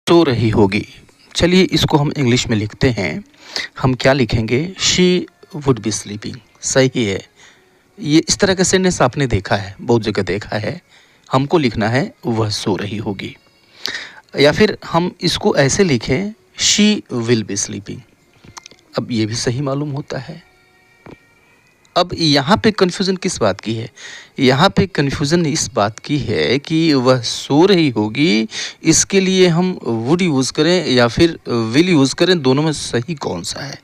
सो रही होगी। चलिए इसको हम इंग्लिश में लिखते हैं। हम क्या लिखेंगे? She would be sleeping. सही है। ये इस तरह का सेंटेंस आपने देखा है, बहुत जगह देखा है। हमको लिखना है वह सो रही होगी, या फिर हम इसको ऐसे लिखें शी विल बी स्लीपिंग। अब ये भी सही मालूम होता है। अब यहाँ पे कन्फ्यूज़न किस बात की है? यहाँ पे कन्फ्यूज़न इस बात की है कि वह सो रही होगी, इसके लिए हम वुड यूज़ करें या फिर विल यूज़ करें, दोनों में सही कौन सा है?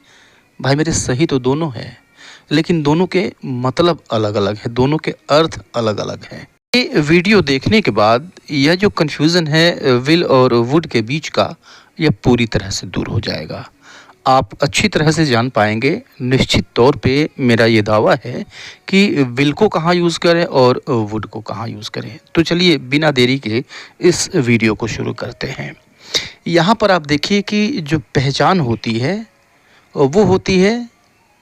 भाई मेरे, सही तो दोनों है, लेकिन दोनों के मतलब अलग-अलग है, दोनों के अर्थ अलग-अलग हैं। ये वीडियो देखने के बाद यह जो कन्फ्यूज़न है विल और वुड के बीच का, यह पूरी तरह से दूर हो जाएगा। आप अच्छी तरह से जान पाएंगे। निश्चित तौर पे मेरा ये दावा है कि विल को कहाँ यूज़ करें और वुड को कहाँ यूज़ करें। तो चलिए बिना देरी के इस वीडियो को शुरू करते हैं। यहाँ पर आप देखिए कि जो पहचान होती है वो होती है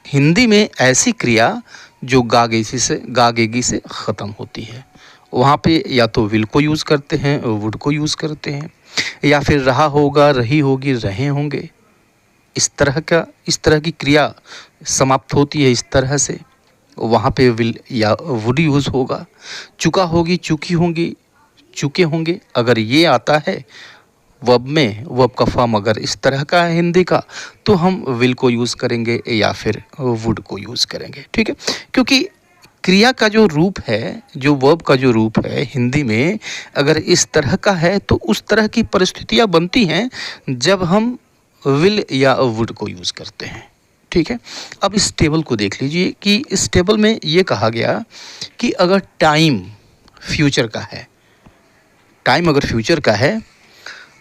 हिंदी में ऐसी क्रिया जो गागेगी से ख़त्म होती है। वहाँ पे या तो विल को यूज़ करते हैं, वुड को यूज़ करते हैं, या फिर रहा होगा, रही होगी, रहे होंगे। इस तरह की क्रिया समाप्त होती है इस तरह से, वहाँ पे विल या वुड यूज़ होगा। चुका होगी, चुकी होंगी, चुके होंगे, अगर ये आता है वर्ब में, वर्ब का फॉर्म अगर इस तरह का है हिंदी का, तो हम विल को यूज़ करेंगे या फिर वुड को यूज़ करेंगे। ठीक है, क्योंकि क्रिया का जो रूप है, जो वर्ब का जो रूप है हिंदी में, अगर इस तरह का है तो उस तरह की परिस्थितियाँ बनती हैं जब हम विल या वुड को यूज़ करते हैं। ठीक है, अब इस टेबल को देख लीजिए कि इस टेबल में ये कहा गया कि अगर टाइम फ्यूचर का है, टाइम अगर फ्यूचर का है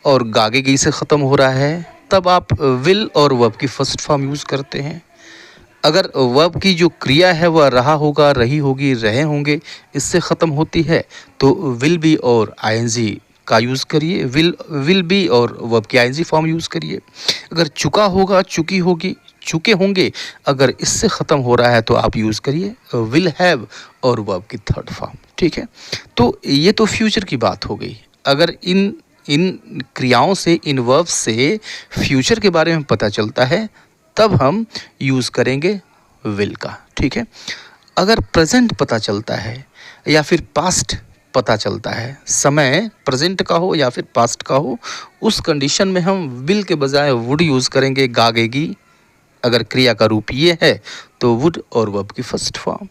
और गागेगी से ख़त्म हो रहा है, तब आप विल और वर्ब की फर्स्ट फॉर्म यूज़ करते हैं। अगर वर्ब की जो क्रिया है वह रहा होगा, रही होगी, रहे होंगे, इससे ख़त्म होती है, तो विल बी और आईएनजी का यूज़ करिए। विल बी और वर्ब की आईएनजी फॉर्म यूज़ करिए। अगर चुका होगा, चुकी होगी, चुके होंगे, अगर इससे ख़त्म हो रहा है तो आप यूज़ करिए विल हैव और वर्ब की थर्ड फॉर्म। ठीक है, तो ये तो फ्यूचर की बात हो गई। अगर इन इन क्रियाओं से, इन वर्ब से फ्यूचर के बारे में पता चलता है, तब हम यूज़ करेंगे विल का। ठीक है, अगर प्रेजेंट पता चलता है या फिर पास्ट पता चलता है, समय प्रेजेंट का हो या फिर पास्ट का हो, उस कंडीशन में हम विल के बजाय वुड यूज़ करेंगे। गागेगी अगर क्रिया का रूप ये है तो वुड और वर्ब की फर्स्ट फॉर्म।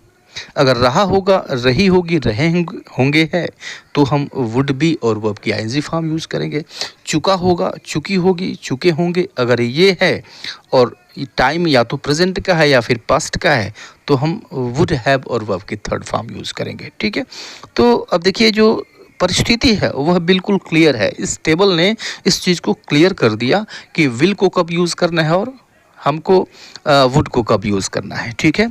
अगर रहा होगा, रही होगी, रहे होंगे है, तो हम वुड बी और वर्ब की आईएनजी फॉर्म यूज़ करेंगे। चुका होगा, चुकी होगी, चुके होंगे, अगर ये है और टाइम या तो प्रेजेंट का है या फिर पास्ट का है, तो हम वुड हैव और वर्ब की थर्ड फॉर्म यूज़ करेंगे। ठीक है, तो अब देखिए जो परिस्थिति है वह बिल्कुल क्लियर है। इस टेबल ने इस चीज़ को क्लियर कर दिया कि विल को कब यूज़ करना है और हमको वुड को कब यूज़ करना है। ठीक है,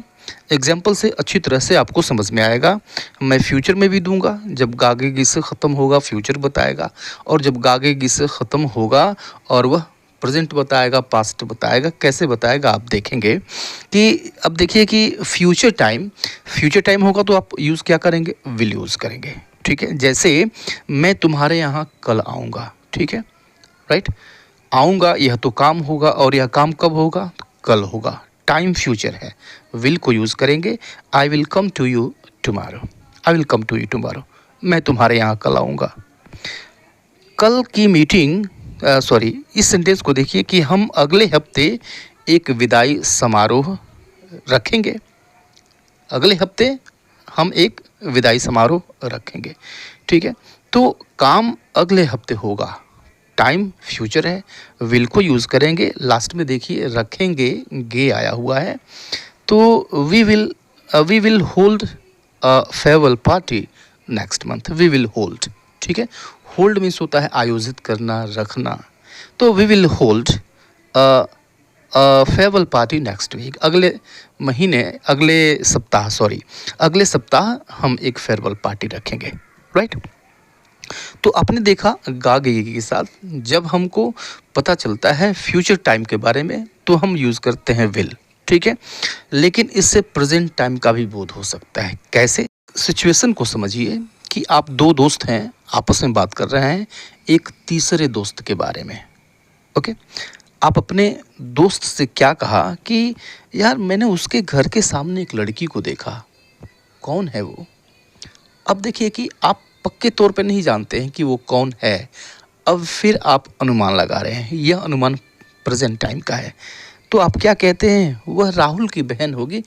एग्जाम्पल से अच्छी तरह से आपको समझ में आएगा। मैं फ्यूचर में भी दूंगा, जब गागेगी से ख़त्म होगा फ्यूचर बताएगा, और जब गागेगी से ख़त्म होगा और वह प्रेजेंट बताएगा, पास्ट बताएगा। कैसे बताएगा आप देखेंगे कि अब देखिए कि फ्यूचर टाइम होगा तो आप यूज़ क्या करेंगे? विल यूज़ करेंगे। ठीक है, जैसे मैं तुम्हारे यहाँ कल आऊँगा। ठीक है, राइट, आऊँगा यह तो काम होगा, और यह काम कब होगा? कल होगा। टाइम फ्यूचर है, विल को यूज़ करेंगे। I will come to you tomorrow, I will come to you tomorrow, मैं तुम्हारे यहाँ कल आऊँगा। कल की मीटिंग, इस सेंटेंस को देखिए कि हम अगले हफ्ते एक विदाई समारोह रखेंगे। अगले हफ्ते हम एक विदाई समारोह रखेंगे। ठीक है, तो काम अगले हफ्ते होगा, टाइम फ्यूचर है, विल को यूज़ करेंगे। लास्ट में देखिए रखेंगे, गे आया हुआ है, तो we will hold a farewell party next month. We will hold, ठीक है, होल्ड मीन्स होता है आयोजित करना, रखना। तो we will hold farewell party next week, अगले महीने, अगले सप्ताह हम एक फेयरवेल पार्टी रखेंगे। राइट, तो आपने देखा गागेगी के साथ जब हमको पता चलता है फ्यूचर टाइम के बारे में तो हम यूज़ करते हैं विल। ठीक है, लेकिन इससे प्रेजेंट टाइम का भी बोध हो सकता है। कैसे? सिचुएशन को समझिए कि आप दो दोस्त हैं, आपस में बात कर रहे हैं एक तीसरे दोस्त के बारे में। ओके, आप अपने दोस्त से क्या कहा कि यार मैंने उसके घर के सामने एक लड़की को देखा, कौन है वो? अब देखिए कि आप पक्के तौर पे नहीं जानते हैं कि वो कौन है। अब फिर आप अनुमान लगा रहे हैं, यह अनुमान प्रेजेंट टाइम का है। तो आप क्या कहते हैं? वह राहुल की बहन होगी।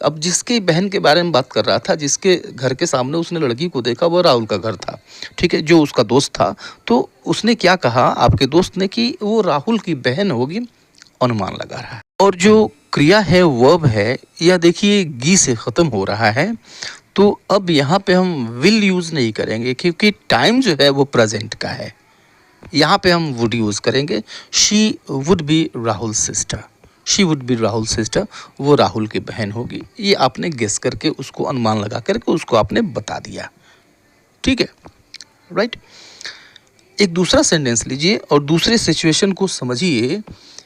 अब जिसकी बहन के बारे में बात कर रहा था, जिसके घर के सामने उसने लड़की को देखा, वह राहुल का घर था, ठीक है, जो उसका दोस्त था। तो उसने क्या कहा आपके दोस्त ने कि वो राहुल की बहन होगी, अनुमान लगा रहा है। और जो क्रिया है, वर्ब है, यह देखिए गी से ख़त्म हो रहा है। तो अब यहाँ पे हम विल यूज़ नहीं करेंगे क्योंकि टाइम जो है वो प्रेजेंट का है। यहाँ पे हम वुड यूज़ करेंगे। She would be Rahul sister, she would be Rahul sister, वो राहुल की बहन होगी। ये आपने गेस करके, उसको अनुमान लगा करके उसको आपने बता दिया, ठीक है, राइट। एक दूसरा सेंटेंस लीजिए और दूसरे सिचुएशन को समझिए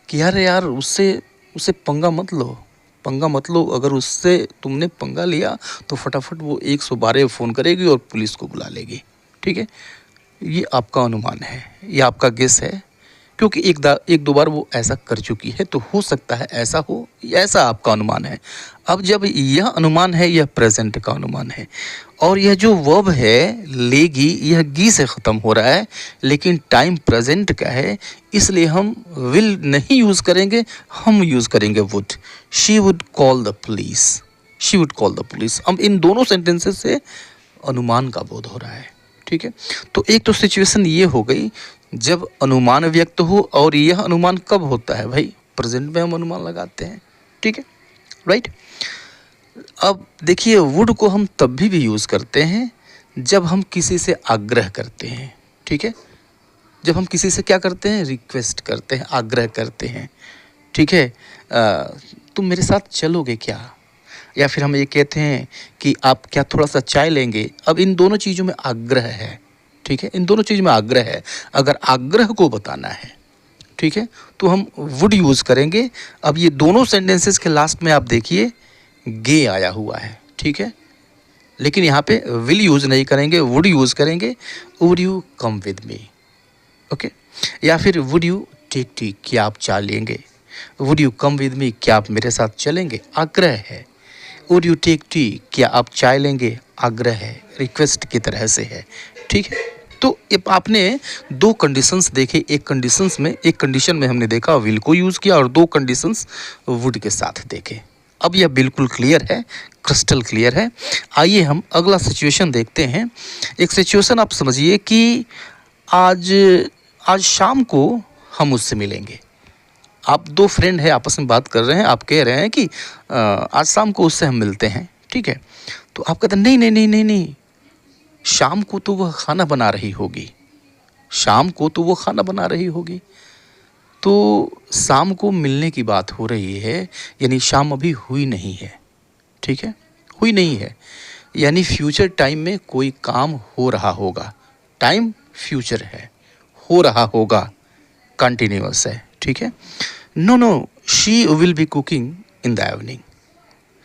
कि यार उससे पंगा मत लो, पंगा मत लो। अगर उससे तुमने पंगा लिया तो फटाफट वो 112 फ़ोन करेगी और पुलिस को बुला लेगी, ठीक है। ये आपका अनुमान है, ये आपका गेस है, क्योंकि एक दो बार वो ऐसा कर चुकी है, तो हो सकता है ऐसा हो, ऐसा आपका अनुमान है। अब जब यह अनुमान है, यह प्रेजेंट का अनुमान है, और यह जो वर्ब है लेगी, यह गी से ख़त्म हो रहा है, लेकिन टाइम प्रेजेंट का है, इसलिए हम विल नहीं यूज़ करेंगे, हम यूज़ करेंगे would. She would call the police, she would call the police. अब इन दोनों सेंटेंसेस से अनुमान का बोध हो रहा है, ठीक है। तो एक तो सिचुएशन ये हो गई जब अनुमान व्यक्त हो, और यह अनुमान कब होता है भाई? प्रेजेंट में हम अनुमान लगाते हैं, ठीक है, राइट। अब देखिए वुड को हम तब भी यूज़ करते हैं जब हम किसी से आग्रह करते हैं, ठीक है। जब हम किसी से क्या करते हैं? रिक्वेस्ट करते हैं, आग्रह करते हैं, ठीक है। तुम मेरे साथ चलोगे क्या? या फिर हम ये कहते हैं कि आप क्या थोड़ा सा चाय लेंगे? अब इन दोनों चीज़ों में आग्रह है, ठीक है, इन दोनों चीज़ में आग्रह है। अगर आग्रह को बताना है, ठीक है, तो हम वुड यूज़ करेंगे। अब ये दोनों सेंटेंसेस के लास्ट में आप देखिए गे आया हुआ है, ठीक है, लेकिन यहाँ पे विल यूज़ नहीं करेंगे, वुड यूज़ करेंगे। Would you come with me, okay. या फिर वुड यू टेक टी, क्या आप चाय लेंगे? Would you come with me, क्या आप मेरे साथ चलेंगे? आग्रह है। वुड यू टेक टी, क्या आप चाय लेंगे? आग्रह है, रिक्वेस्ट की तरह से है, ठीक है। तो ये आपने दो कंडीशंस देखे, एक कंडीशन में हमने देखा विल को यूज़ किया, और दो कंडीशंस वुड के साथ देखे। अब यह बिल्कुल क्लियर है, क्रिस्टल क्लियर है। आइए हम अगला सिचुएशन देखते हैं। एक सिचुएशन आप समझिए कि आज शाम को हम उससे मिलेंगे। आप दो फ्रेंड हैं, आपस में बात कर रहे हैं, आप कह रहे हैं कि आज शाम को उससे हम मिलते हैं, ठीक है। तो आप कहते हैं नहीं नहीं नहीं नहीं नहीं, शाम को तो वह खाना बना रही होगी, शाम को तो वो खाना बना रही होगी। तो शाम को मिलने की बात हो रही है, यानी शाम अभी हुई नहीं है, ठीक है, हुई नहीं है, यानी फ्यूचर टाइम में कोई काम हो रहा होगा। टाइम फ्यूचर है, हो रहा होगा, कंटिन्यूअस है, ठीक है। No no, she will be cooking in the evening,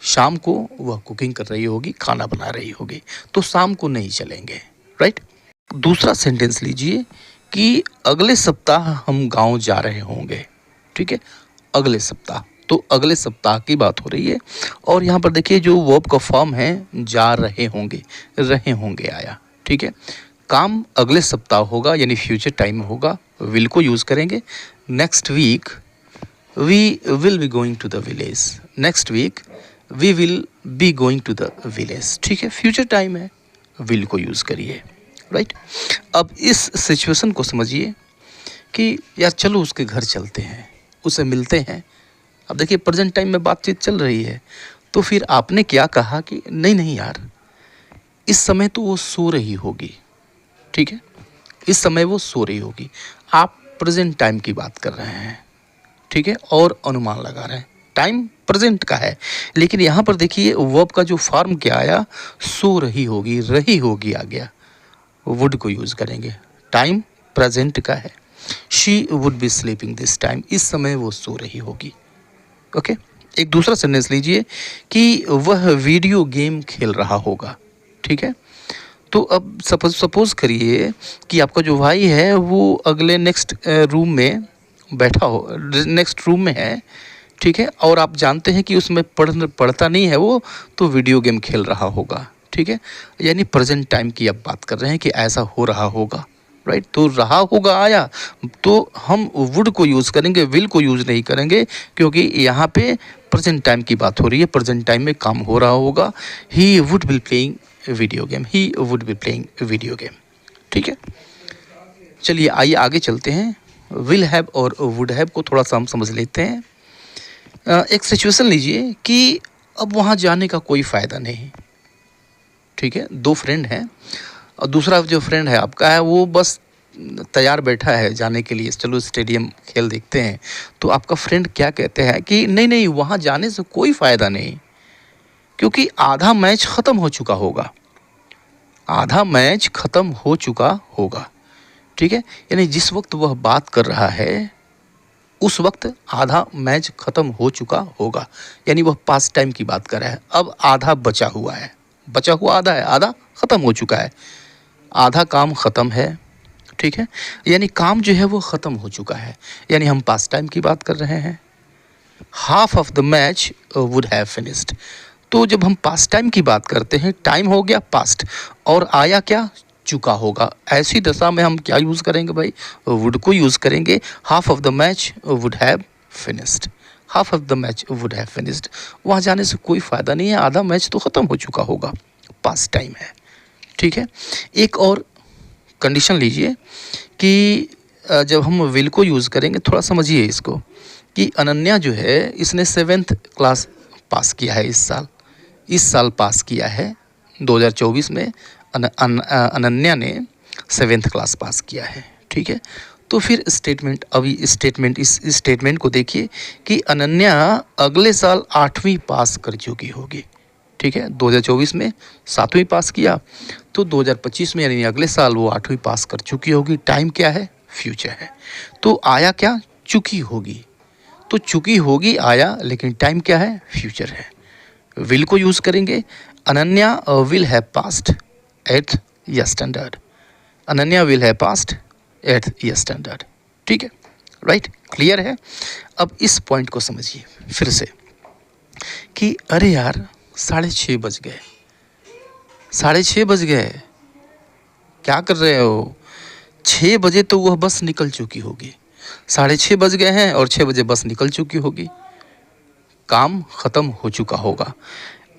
शाम को वह कुकिंग कर रही होगी, खाना बना रही होगी, तो शाम को नहीं चलेंगे, राइट। दूसरा सेंटेंस लीजिए कि अगले सप्ताह हम गांव जा रहे होंगे, ठीक है, अगले सप्ताह, तो अगले सप्ताह की बात हो रही है। और यहाँ पर देखिए जो वर्ब का फॉर्म है जा रहे होंगे आया, ठीक है। काम अगले सप्ताह होगा, यानी फ्यूचर टाइम में होगा, विल को यूज़ करेंगे। Next week we will be going to the village, next week we will be going to the village, ठीक है, फ्यूचर टाइम है, विल को यूज़ करिए, राइट। अब इस सिचुएशन को समझिए कि यार चलो उसके घर चलते हैं, उसे मिलते हैं। अब देखिए प्रेजेंट टाइम में बातचीत चल रही है, तो फिर आपने क्या कहा कि नहीं नहीं यार, इस समय तो वो सो रही होगी, ठीक है, इस समय वो सो रही होगी। आप प्रेजेंट टाइम की बात कर रहे हैं, ठीक है, और अनुमान लगा रहे हैं, टाइम प्रेजेंट का है। लेकिन यहाँ पर देखिए वर्ब का जो फॉर्म क्या आया, सो रही होगी आ गया, वुड को यूज़ करेंगे। टाइम प्रेजेंट का है, she would be sleeping this time, इस समय वो सो रही होगी, ओके। एक दूसरा सेंटेंस लीजिए कि वह वीडियो गेम खेल रहा होगा, ठीक है। तो अब सपोज़ करिए कि आपका जो भाई है वो अगले नेक्स्ट रूम में बैठा हो, नेक्स्ट रूम में है, ठीक है, और आप जानते हैं कि उसमें पढ़ता नहीं है वो, तो वीडियो गेम खेल रहा होगा, ठीक है। यानी प्रेजेंट टाइम की आप बात कर रहे हैं कि ऐसा हो रहा होगा, राइट। तो रहा होगा आया, तो हम वुड को यूज़ करेंगे, विल को यूज़ नहीं करेंगे, क्योंकि यहाँ पे प्रेजेंट टाइम की बात हो रही है, प्रेजेंट टाइम में काम हो रहा होगा। He would be playing video game, he would be playing video game, ठीक है। चलिए आइए आगे चलते हैं। विल हैव और वुड हैव को थोड़ा सा हम समझ लेते हैं। एक सिचुएशन लीजिए कि अब वहाँ जाने का कोई फ़ायदा नहीं, ठीक है। दो फ्रेंड हैं और दूसरा जो फ्रेंड है आपका है वो बस तैयार बैठा है जाने के लिए, चलो स्टेडियम खेल देखते हैं। तो आपका फ्रेंड क्या कहते हैं कि नहीं नहीं, वहाँ जाने से कोई फ़ायदा नहीं, क्योंकि आधा मैच ख़त्म हो चुका होगा, आधा मैच ख़त्म हो चुका होगा, ठीक है। यानी जिस वक्त वह बात कर रहा है उस वक्त आधा मैच ख़त्म हो चुका होगा, यानी वह पास्ट टाइम की बात कर रहा है। अब आधा बचा हुआ है, बचा हुआ आधा है, आधा ख़त्म हो चुका है, आधा काम ख़त्म है, ठीक है। यानी काम जो है वो ख़त्म हो चुका है, यानी हम पास्ट टाइम की बात कर रहे हैं। Half of the match would have finished. तो जब हम पास्ट टाइम की बात करते हैं, टाइम हो गया पास्ट और आया क्या, चुका होगा। ऐसी दशा में हम क्या यूज़ करेंगे भाई, वुड को यूज़ करेंगे। Half of the match would have finished, half of the match would have finished. वहाँ जाने से कोई फ़ायदा नहीं है, आधा मैच तो ख़त्म हो चुका होगा, पास्ट टाइम है, ठीक है। एक और कंडीशन लीजिए कि जब हम विल को यूज़ करेंगे, थोड़ा समझिए इसको, कि अनन्या जो है इसने 7th क्लास पास किया है इस साल पास किया है 2024 में। अनन्या ने 7th क्लास पास किया है, ठीक है। तो फिर स्टेटमेंट, अभी इस स्टेटमेंट को देखिए कि अनन्या अगले साल 8वीं पास कर चुकी होगी, ठीक है। 2024 में 7वीं पास किया, तो 2025 में यानी अगले साल वो 8वीं पास कर चुकी होगी। टाइम क्या है, फ्यूचर है। तो आया क्या, चुकी होगी, तो चुकी होगी आया, लेकिन टाइम क्या है, फ्यूचर है। विल को यूज़ करेंगे, Ananya will have passed 8th year standard, Ananya will have passed 8th year standard, ठीक है, राइट, क्लियर है। अब इस पॉइंट को समझिए फिर से कि अरे यार 6:30 बज गए, 6:30 बज गए, क्या कर रहे हो, 6 बजे तो वह बस निकल चुकी होगी, 6:30 बज गए हैं और 6 बजे बस निकल चुकी होगी, काम ख़त्म हो चुका होगा।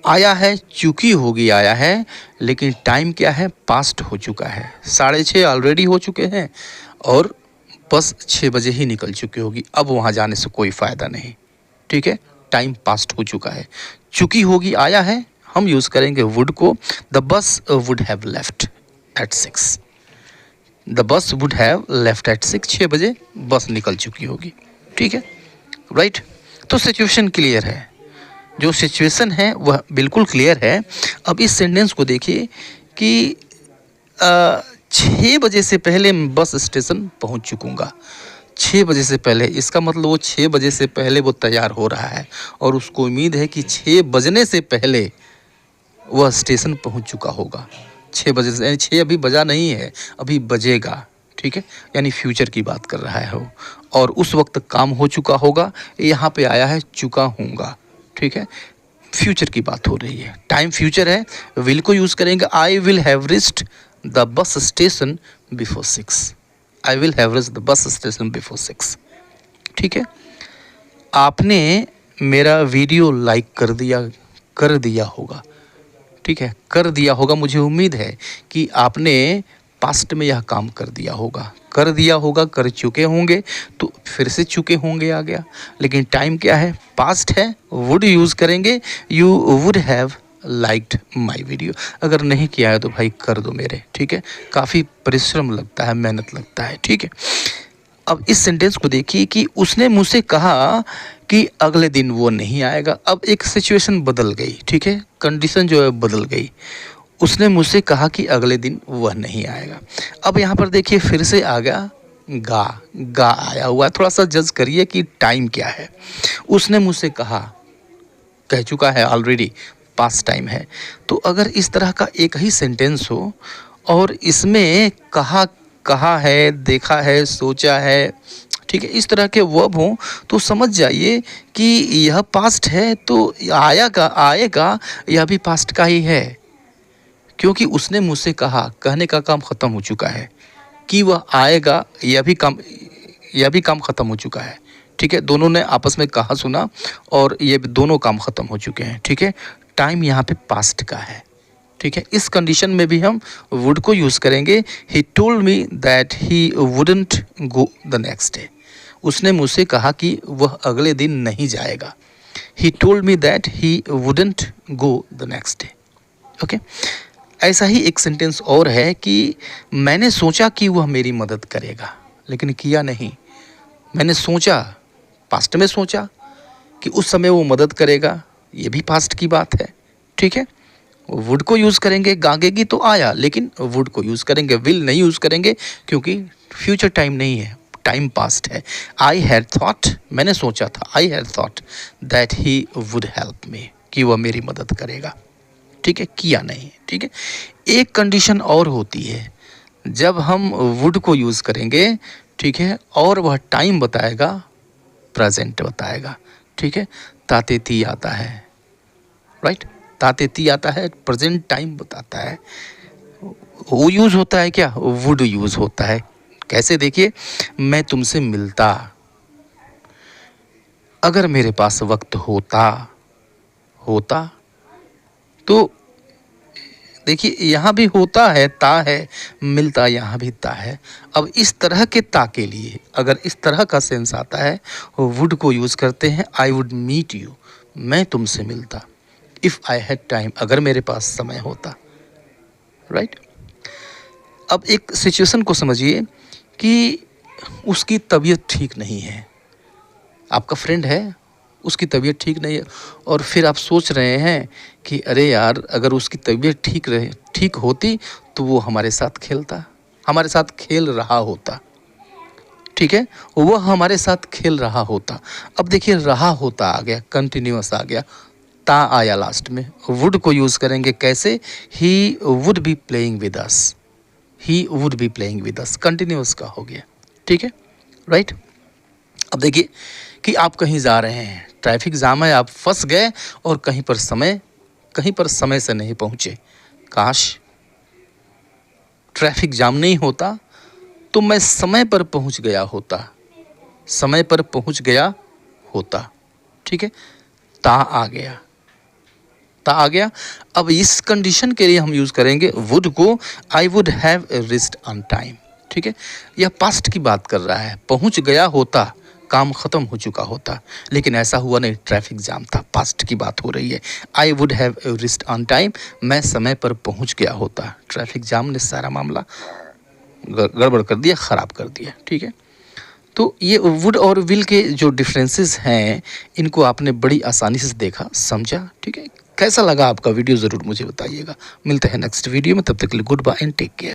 आया है, चुकी होगी आया है, लेकिन टाइम क्या है, पास्ट हो चुका है, 6:30 ऑलरेडी हो चुके हैं और बस 6 बजे ही निकल चुकी होगी। अब वहाँ जाने से कोई फ़ायदा नहीं, ठीक है, टाइम पास्ट हो चुका है। चुकी होगी आया है, हम यूज़ करेंगे वुड को। The bus would have left eight 6, the bus would have left eight 6, 6 बजे बस निकल चुकी होगी, ठीक है, राइट। तो सिचुएशन क्लियर है, जो सिचुएशन है वह बिल्कुल क्लियर है। अब इस सेंटेंस को देखिए कि 6 बजे से पहले मैं बस स्टेशन पहुंच चुकूँगा, 6 बजे से पहले, इसका मतलब वो 6 बजे से पहले वो तैयार हो रहा है और उसको उम्मीद है कि 6 बजने से पहले वह स्टेशन पहुंच चुका होगा। 6 बजे से, यानी 6 अभी बजा नहीं है, अभी बजेगा, ठीक है, यानी फ्यूचर की बात कर रहा है वो, और उस वक्त काम हो चुका होगा। यहाँ पे आया है चुका हूँगा, ठीक है, फ्यूचर की बात हो रही है, टाइम फ्यूचर है। विल को यूज़ करेंगे, I will have reached the bus station before 6, I will have reached the bus station before 6, ठीक है। आपने मेरा वीडियो लाइक कर दिया होगा, ठीक है, कर दिया होगा, मुझे उम्मीद है कि आपने पास्ट में यह काम कर दिया होगा, कर दिया होगा, कर चुके होंगे, तो फिर से चुके होंगे आ गया, लेकिन टाइम क्या है, पास्ट है, वुड यूज़ करेंगे, you would have liked my video. अगर नहीं किया है तो भाई कर दो मेरे, ठीक है, काफ़ी परिश्रम लगता है, मेहनत लगता है, ठीक है। अब इस सेंटेंस को देखिए कि उसने मुझसे कहा कि अगले दिन वो नहीं आएगा। अब एक सिचुएशन बदल गई, ठीक है, कंडीशन जो है बदल गई। उसने मुझसे कहा कि अगले दिन वह नहीं आएगा। अब यहाँ पर देखिए फिर से आ गया गा आया हुआ है। थोड़ा सा जज करिए कि टाइम क्या है। उसने मुझसे कहा, कह चुका है ऑलरेडी, पास्ट टाइम है। तो अगर इस तरह का एक ही सेंटेंस हो और इसमें कहा कहा है, देखा है, सोचा है, ठीक है, इस तरह के वर्ब हों तो समझ जाइए कि यह पास्ट है तो आएगा यह भी पास्ट का ही है, क्योंकि उसने मुझसे कहा, कहने का काम ख़त्म हो चुका है, कि वह आएगा यह भी काम ख़त्म हो चुका है, ठीक है। दोनों ने आपस में कहा सुना और ये दोनों काम ख़त्म हो चुके हैं, ठीक है। टाइम यहाँ पे पास्ट का है, ठीक है। इस कंडीशन में भी हम वुड को यूज़ करेंगे। He told me that he wouldn't go the next day. उसने मुझसे कहा कि वह अगले दिन नहीं जाएगा। He told me that he wouldn't go the next day. Okay, ऐसा ही एक सेंटेंस और है कि मैंने सोचा कि वह मेरी मदद करेगा, लेकिन किया नहीं। मैंने सोचा, पास्ट में सोचा कि उस समय वो मदद करेगा, ये भी पास्ट की बात है, ठीक है। वुड को यूज़ करेंगे, गागेगी तो आया, लेकिन वुड को यूज़ करेंगे, विल नहीं यूज़ करेंगे क्योंकि फ्यूचर टाइम नहीं है, टाइम पास्ट है। आई हैड थॉट, मैंने सोचा था, I had thought that he would help me, कि वह मेरी मदद करेगा, ठीक है, किया नहीं, ठीक है। एक कंडीशन और होती है जब हम वुड को यूज़ करेंगे, ठीक है, और वह टाइम बताएगा, प्रेजेंट बताएगा, ठीक है। तातेती आता है, राइट, तातेती आता है, प्रेजेंट टाइम बताता है। वो यूज़ होता है क्या, वुड यूज़ होता है। कैसे, देखिए, मैं तुमसे मिलता, अगर मेरे पास वक्त होता तो देखिए यहाँ भी होता है, ता है, मिलता यहाँ भी ता है। अब इस तरह के ता के लिए अगर इस तरह का सेंस आता है, वुड को यूज़ करते हैं। आई वुड मीट यू, मैं तुमसे मिलता। इफ़ आई हैड टाइम, अगर मेरे पास समय होता, राइट। अब एक सिचुएशन को समझिए कि उसकी तबीयत ठीक नहीं है, आपका फ्रेंड है, उसकी तबीयत ठीक नहीं है, और फिर आप सोच रहे हैं कि अरे यार, अगर उसकी तबीयत ठीक होती तो वो हमारे साथ खेलता, हमारे साथ खेल रहा होता, ठीक है, वह हमारे साथ खेल रहा होता। अब देखिए, रहा होता आ गया, कंटिन्यूअस आ गया, ता आया लास्ट में। वुड को यूज़ करेंगे कैसे, he would be playing with us, he would be playing with us, continuous का हो गया, ठीक है, राइट। अब देखिए कि आप कहीं जा रहे हैं, ट्रैफिक जाम है, आप फंस गए और कहीं पर समय से नहीं पहुँचे। काश ट्रैफिक जाम नहीं होता तो मैं समय पर पहुँच गया होता, ठीक है। ता आ गया। अब इस कंडीशन के लिए हम यूज़ करेंगे वुड को, I would have reached on time, ठीक है। यह पास्ट की बात कर रहा है, पहुँच गया होता, काम ख़त्म हो चुका होता, लेकिन ऐसा हुआ नहीं, ट्रैफिक जाम था, पास्ट की बात हो रही है। I would have reached on time, मैं समय पर पहुंच गया होता। ट्रैफिक जाम ने सारा मामला गड़बड़ कर दिया, ख़राब कर दिया, ठीक है। तो ये वुड और विल के जो डिफरेंसेस हैं, इनको आपने बड़ी आसानी से देखा, समझा, ठीक है। कैसा लगा आपका वीडियो, ज़रूर मुझे बताइएगा। मिलते हैं नेक्स्ट वीडियो में, तब तक के लिए goodbye and take care.